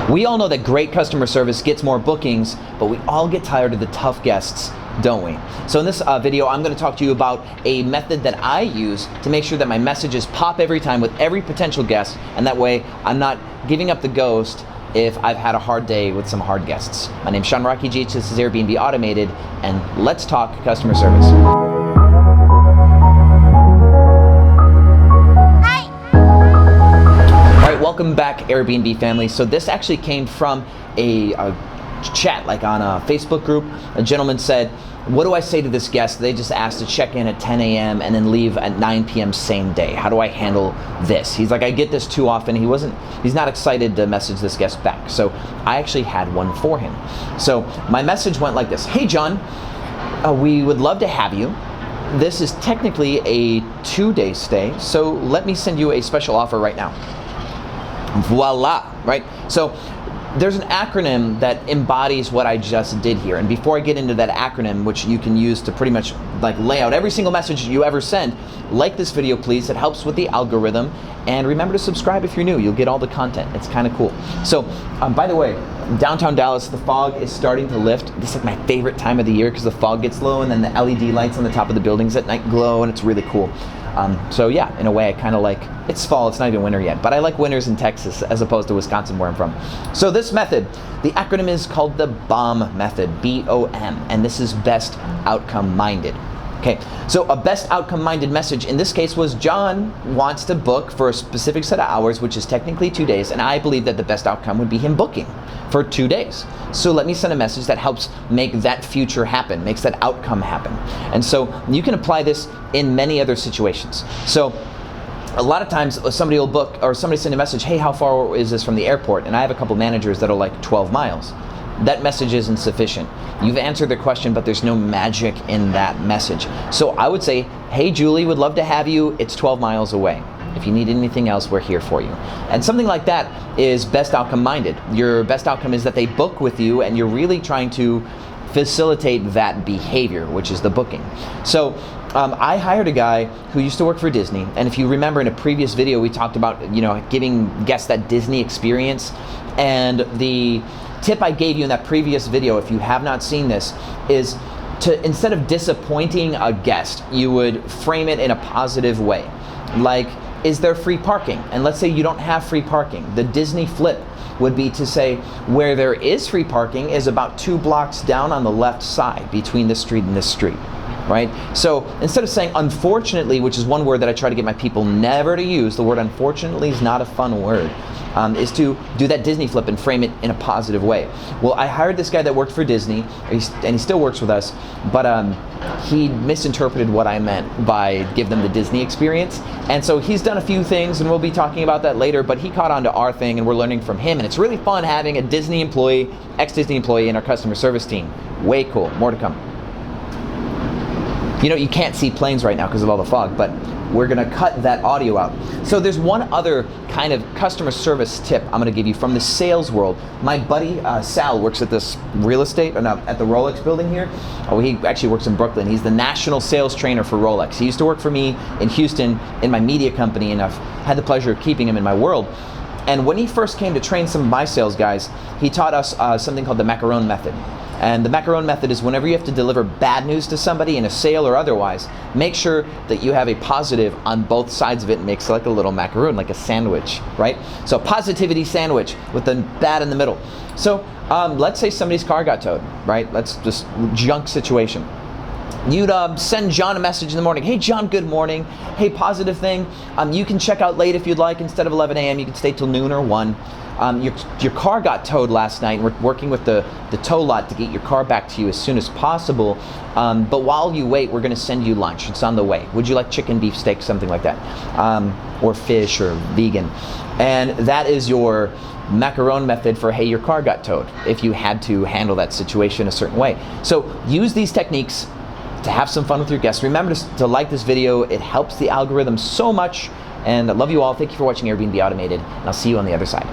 We all know that great customer service gets more bookings, but we all get tired of the tough guests, don't we? So in this video, I'm going to talk to you about a method that I use to make sure that my messages pop every time with every potential guest, and that way I'm not giving up the ghost if I've had a hard day with some hard guests. My name's Rakidzich, this is Airbnb Automated, and let's talk customer service. Welcome back, Airbnb family. So this actually came from a chat, like on a Facebook group. A gentleman said, what do I say to this guest? They just asked to check in at 10 a.m. and then leave at 9 p.m. same day. How do I handle this? He's like, I get this too often. He's not excited to message this guest back. So I actually had one for him. So my message went like this. Hey, John, we would love to have you. This is technically a 2-day stay. So let me send you a special offer right now. Voila, right? So there's an acronym that embodies what I just did here. And before I get into that acronym, which you can use to pretty much like lay out every single message you ever send, like this video, please. It helps with the algorithm. And remember to subscribe if you're new. You'll get all the content. It's kind of cool. So, by the way, downtown Dallas, the fog is starting to lift. This is like my favorite time of the year because the fog gets low and then the LED lights on the top of the buildings at night glow, and it's really cool. So yeah, in a way I kind of like, it's fall, it's not even winter yet, but I like winters in Texas as opposed to Wisconsin where I'm from. So this method, the acronym is called the BOM method, B-O-M, and this is best outcome minded. Okay, so a best outcome minded message in this case was John wants to book for a specific set of hours, which is technically 2 days, and I believe that the best outcome would be him booking for 2 days. So let me send a message that helps make that future happen, makes that outcome happen. And so you can apply this in many other situations. So a lot of times somebody will book, or somebody send a message, hey, how far is this from the airport? And I have a couple managers that are like 12 miles. That message isn't sufficient. You've answered the question, but there's no magic in that message. So I would say, hey, Julie, would love to have you. It's 12 miles away. If you need anything else, we're here for you. And something like that is best outcome minded. Your best outcome is that they book with you and you're really trying to facilitate that behavior, which is the booking. So I hired a guy who used to work for Disney. And if you remember in a previous video, we talked about, giving guests that Disney experience. And the tip I gave you in that previous video, if you have not seen this, is to, instead of disappointing a guest, you would frame it in a positive way. Like, is there free parking? And let's say you don't have free parking. The Disney flip would be to say, where there is free parking is about 2 blocks down on the left side between this street and this street, right? So instead of saying unfortunately, which is one word that I try to get my people never to use, the word unfortunately is not a fun word, is to do that Disney flip and frame it in a positive way. Well, I hired this guy that worked for Disney, and he still works with us, but he misinterpreted what I meant by give them the Disney experience. And so he's done a few things, and we'll be talking about that later, but he caught on to our thing, and we're learning from him, and it's really fun having a Disney employee, ex-Disney employee in our customer service team. Way cool. More to come. You can't see planes right now because of all the fog, but we're going to cut that audio out. So there's one other kind of customer service tip I'm going to give you from the sales world. My buddy Sal works at this real estate, at the Rolex building here. Oh, he actually works in Brooklyn. He's the national sales trainer for Rolex. He used to work for me in Houston in my media company, and I've had the pleasure of keeping him in my world. And when he first came to train some of my sales guys, he taught us something called the Macaron Method. And the Macaron Method is whenever you have to deliver bad news to somebody in a sale or otherwise, make sure that you have a positive on both sides of it and makes like a little macaroon, like a sandwich, right? So positivity sandwich with the bad in the middle. So let's say somebody's car got towed, right? Let's just junk situation. You'd send John a message in the morning. Hey, John, good morning. Hey, positive thing. You can check out late if you'd like. Instead of 11 a.m., you can stay till noon or 1. Your car got towed last night, and we're working with the tow lot to get your car back to you as soon as possible. But while you wait, we're going to send you lunch. It's on the way. Would you like chicken, beef, steak, something like that? Or fish or vegan. And that is your Macaron method for, hey, your car got towed, if you had to handle that situation a certain way. So use these techniques to have some fun with your guests. Remember to like this video. It helps the algorithm so much. And I love you all. Thank you for watching Airbnb Automated, and I'll see you on the other side.